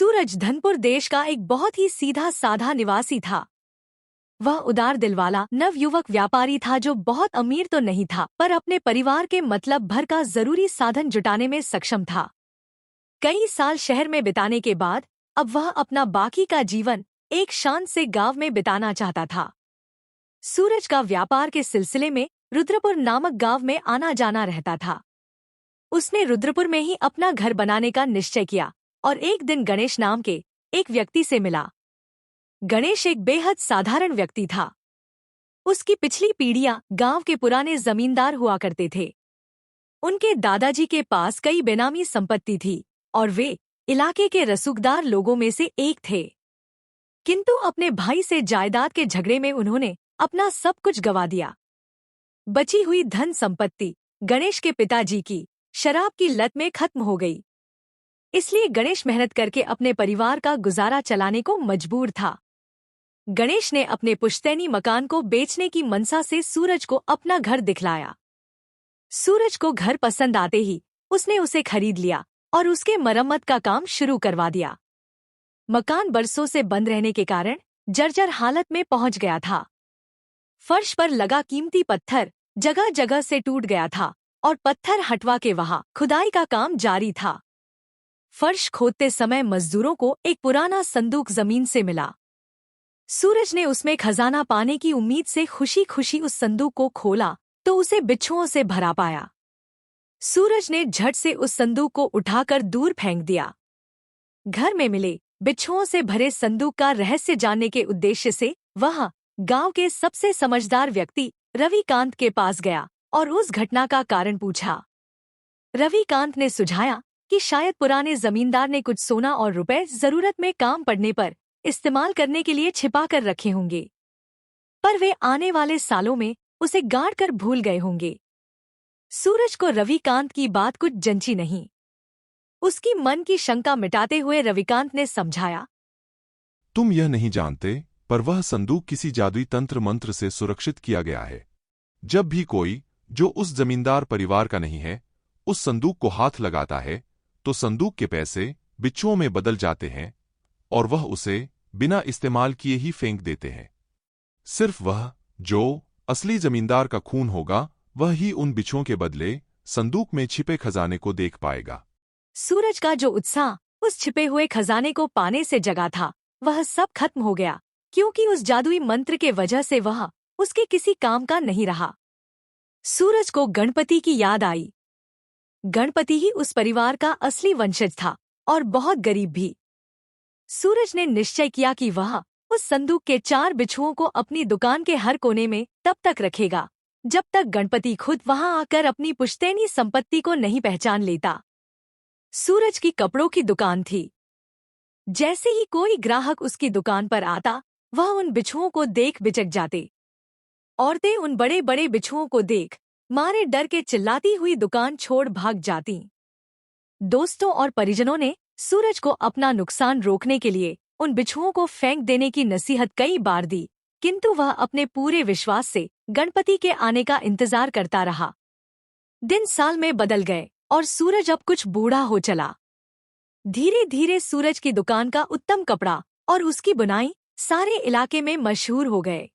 सूरज धनपुर देश का एक बहुत ही सीधा साधा निवासी था। वह उदार दिल वाला नवयुवक व्यापारी था जो बहुत अमीर तो नहीं था, पर अपने परिवार के मतलब भर का जरूरी साधन जुटाने में सक्षम था। कई साल शहर में बिताने के बाद अब वह अपना बाकी का जीवन एक शांत से गांव में बिताना चाहता था। सूरज का व्यापार के सिलसिले में रुद्रपुर नामक गांव में आना जाना रहता था। उसने रुद्रपुर में ही अपना घर बनाने का निश्चय किया और एक दिन गणेश नाम के एक व्यक्ति से मिला। गणेश एक बेहद साधारण व्यक्ति था। उसकी पिछली पीढ़ियां गांव के पुराने जमींदार हुआ करते थे। उनके दादाजी के पास कई बेनामी संपत्ति थी और वे इलाके के रसूखदार लोगों में से एक थे। किंतु अपने भाई से जायदाद के झगड़े में उन्होंने अपना सब कुछ गंवा दिया। बची हुई धन संपत्ति गणेश के पिताजी की शराब की लत में खत्म हो गई। इसलिए गणेश मेहनत करके अपने परिवार का गुजारा चलाने को मजबूर था। गणेश ने अपने पुश्तैनी मकान को बेचने की मनसा से सूरज को अपना घर दिखलाया। सूरज को घर पसंद आते ही उसने उसे खरीद लिया और उसके मरम्मत का काम शुरू करवा दिया। मकान बरसों से बंद रहने के कारण जर्जर हालत में पहुंच गया था। फर्श पर लगा कीमती पत्थर जगह जगह से टूट गया था और पत्थर हटवा के वहां खुदाई का काम जारी था। फर्श खोदते समय मजदूरों को एक पुराना संदूक जमीन से मिला। सूरज ने उसमें खजाना पाने की उम्मीद से खुशी खुशी उस संदूक को खोला तो उसे बिच्छुओं से भरा पाया। सूरज ने झट से उस संदूक को उठाकर दूर फेंक दिया। घर में मिले बिच्छुओं से भरे संदूक का रहस्य जानने के उद्देश्य से वह गांव के सबसे समझदार व्यक्ति रविकांत के पास गया और उस घटना का कारण पूछा। रविकांत ने सुझाया कि शायद पुराने जमींदार ने कुछ सोना और रुपए जरूरत में काम पड़ने पर इस्तेमाल करने के लिए छिपा कर रखे होंगे, पर वे आने वाले सालों में उसे गाड़ कर भूल गए होंगे। सूरज को रविकांत की बात कुछ जंची नहीं। उसकी मन की शंका मिटाते हुए रविकांत ने समझाया, तुम यह नहीं जानते, पर वह संदूक किसी जादुई तंत्र मंत्र से सुरक्षित किया गया है। जब भी कोई जो उस जमींदार परिवार का नहीं है उस संदूक को हाथ लगाता है तो संदूक के पैसे बिच्छुओं में बदल जाते हैं और वह उसे बिना इस्तेमाल किए ही फेंक देते हैं। सिर्फ वह जो असली जमींदार का खून होगा वह ही उन बिच्छुओं के बदले संदूक में छिपे खजाने को देख पाएगा। सूरज का जो उत्साह उस छिपे हुए खजाने को पाने से जगा था वह सब खत्म हो गया, क्योंकि उस जादुई मंत्र के वजह से वह उसके किसी काम का नहीं रहा। सूरज को गणपति की याद आई। गणपति ही उस परिवार का असली वंशज था और बहुत गरीब भी। सूरज ने निश्चय किया कि वह उस संदूक के 4 बिच्छुओं को अपनी दुकान के हर कोने में तब तक रखेगा जब तक गणपति खुद वहां आकर अपनी पुश्तैनी संपत्ति को नहीं पहचान लेता। सूरज की कपड़ों की दुकान थी। जैसे ही कोई ग्राहक उसकी दुकान पर आता वह उन बिच्छुओं को देख बिचक जाते। औरतें उन बड़े बड़े बिच्छुओं को देख मारे डर के चिल्लाती हुई दुकान छोड़ भाग जाती। दोस्तों और परिजनों ने सूरज को अपना नुकसान रोकने के लिए उन बिच्छुओं को फेंक देने की नसीहत कई बार दी, किंतु वह अपने पूरे विश्वास से गणपति के आने का इंतजार करता रहा। दिन साल में बदल गए और सूरज अब कुछ बूढ़ा हो चला। धीरे धीरे सूरज की दुकान का उत्तम कपड़ा और उसकी बुनाई सारे इलाके में मशहूर हो गए।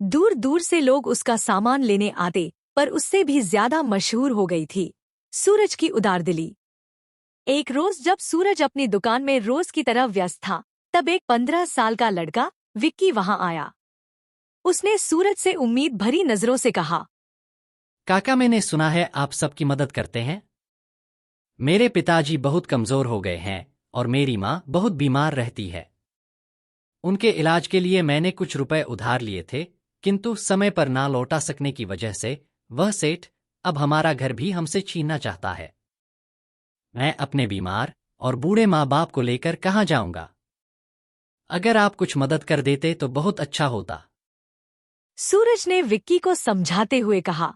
दूर दूर से लोग उसका सामान लेने आते, पर उससे भी ज्यादा मशहूर हो गई थी सूरज की उदारदिली। एक रोज जब सूरज अपनी दुकान में रोज की तरह व्यस्त था तब एक 15 साल का लड़का विक्की वहां आया। उसने सूरज से उम्मीद भरी नजरों से कहा, काका, मैंने सुना है आप सबकी मदद करते हैं। मेरे पिताजी बहुत कमजोर हो गए हैं और मेरी माँ बहुत बीमार रहती है। उनके इलाज के लिए मैंने कुछ रुपए उधार लिए थे, किंतु समय पर ना लौटा सकने की वजह से वह सेठ अब हमारा घर भी हमसे छीनना चाहता है। मैं अपने बीमार और बूढ़े माँ बाप को लेकर कहाँ जाऊंगा? अगर आप कुछ मदद कर देते तो बहुत अच्छा होता। सूरज ने विक्की को समझाते हुए कहा,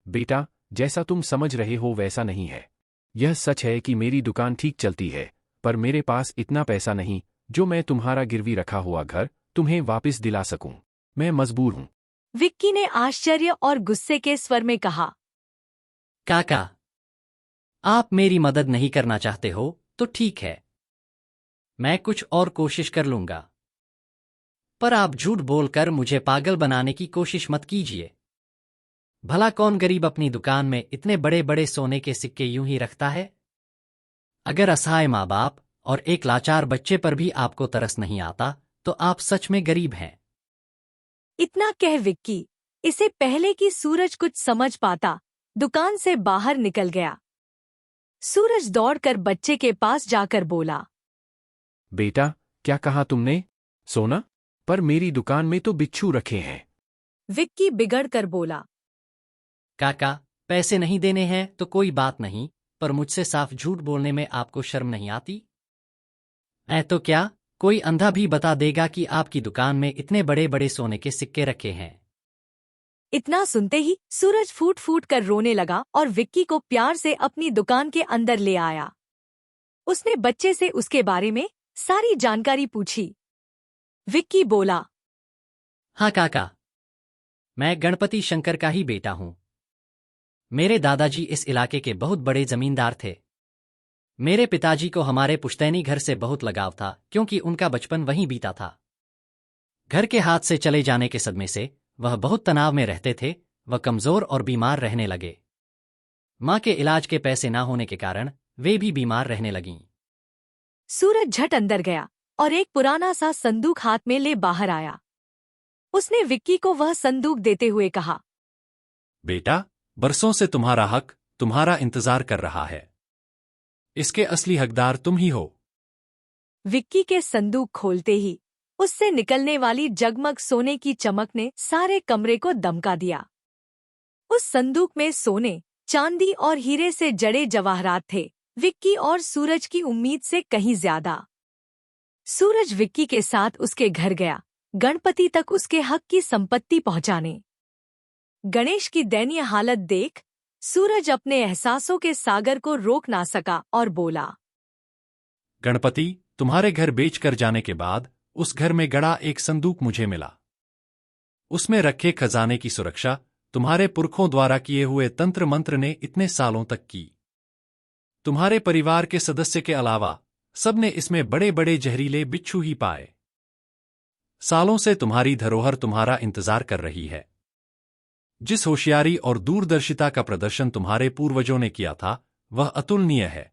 बेटा, जैसा तुम समझ रहे हो वैसा नहीं है। यह सच है कि मेरी दुकान ठीक चलती है, पर मेरे पास इतना पैसा नहीं जो मैं तुम्हारा गिरवी रखा हुआ घर तुम्हें वापस दिला सकूं। मैं मजबूर हूं। विक्की ने आश्चर्य और गुस्से के स्वर में कहा, काका, आप मेरी मदद नहीं करना चाहते हो तो ठीक है, मैं कुछ और कोशिश कर लूंगा। पर आप झूठ बोलकर मुझे पागल बनाने की कोशिश मत कीजिए। भला कौन गरीब अपनी दुकान में इतने बड़े बड़े सोने के सिक्के यूं ही रखता है? अगर असहाय माँ बाप और एक लाचार बच्चे पर भी आपको तरस नहीं आता तो आप सच में गरीब हैं। इतना कह विक्की, इसे पहले कि सूरज कुछ समझ पाता, दुकान से बाहर निकल गया। सूरज दौड़कर बच्चे के पास जाकर बोला, बेटा, क्या कहा तुमने? सोना? पर मेरी दुकान में तो बिच्छू रखे हैं। विक्की बिगड़ कर बोला, काका, पैसे नहीं देने हैं तो कोई बात नहीं, पर मुझसे साफ झूठ बोलने में आपको शर्म नहीं आती? तो क्या कोई अंधा भी बता देगा कि आपकी दुकान में इतने बड़े बड़े सोने के सिक्के रखे हैं? इतना सुनते ही सूरज फूट फूट कर रोने लगा और विक्की को प्यार से अपनी दुकान के अंदर ले आया। उसने बच्चे से उसके बारे में सारी जानकारी पूछी। विक्की बोला, हाँ काका, मैं गणपति शंकर का ही बेटा हूँ। मेरे दादाजी इस इलाके के बहुत बड़े जमींदार थे। मेरे पिताजी को हमारे पुश्तैनी घर से बहुत लगाव था क्योंकि उनका बचपन वहीं बीता था। घर के हाथ से चले जाने के सदमे से वह बहुत तनाव में रहते थे। वह कमजोर और बीमार रहने लगे। माँ के इलाज के पैसे ना होने के कारण वे भी बीमार रहने लगीं। सूरज झट अंदर गया और एक पुराना सा संदूक हाथ में ले बाहर आया। उसने विक्की को वह संदूक देते हुए कहा, बेटा, बरसों से तुम्हारा हक तुम्हारा इंतजार कर रहा है। इसके असली हकदार तुम ही हो। विक्की के संदूक खोलते ही उससे निकलने वाली जगमग सोने की चमक ने सारे कमरे को दमका दिया। उस संदूक में सोने, चांदी और हीरे से जड़े जवाहरात थे, विक्की और सूरज की उम्मीद से कहीं ज्यादा। सूरज विक्की के साथ उसके घर गया, गणपति तक उसके हक की संपत्ति पहुंचाने। गणेश की दयनीय हालत देख सूरज अपने एहसासों के सागर को रोक ना सका और बोला, गणपति, तुम्हारे घर बेचकर जाने के बाद उस घर में गड़ा एक संदूक मुझे मिला। उसमें रखे खजाने की सुरक्षा तुम्हारे पुरखों द्वारा किए हुए तंत्र मंत्र ने इतने सालों तक की। तुम्हारे परिवार के सदस्य के अलावा सबने इसमें बड़े बड़े जहरीले बिच्छू ही पाए। सालों से तुम्हारी धरोहर तुम्हारा इंतजार कर रही है। जिस होशियारी और दूरदर्शिता का प्रदर्शन तुम्हारे पूर्वजों ने किया था वह अतुलनीय है।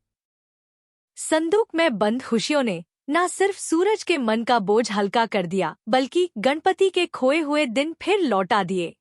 संदूक में बंद खुशियों ने न सिर्फ सूरज के मन का बोझ हल्का कर दिया, बल्कि गणपति के खोए हुए दिन फिर लौटा दिए।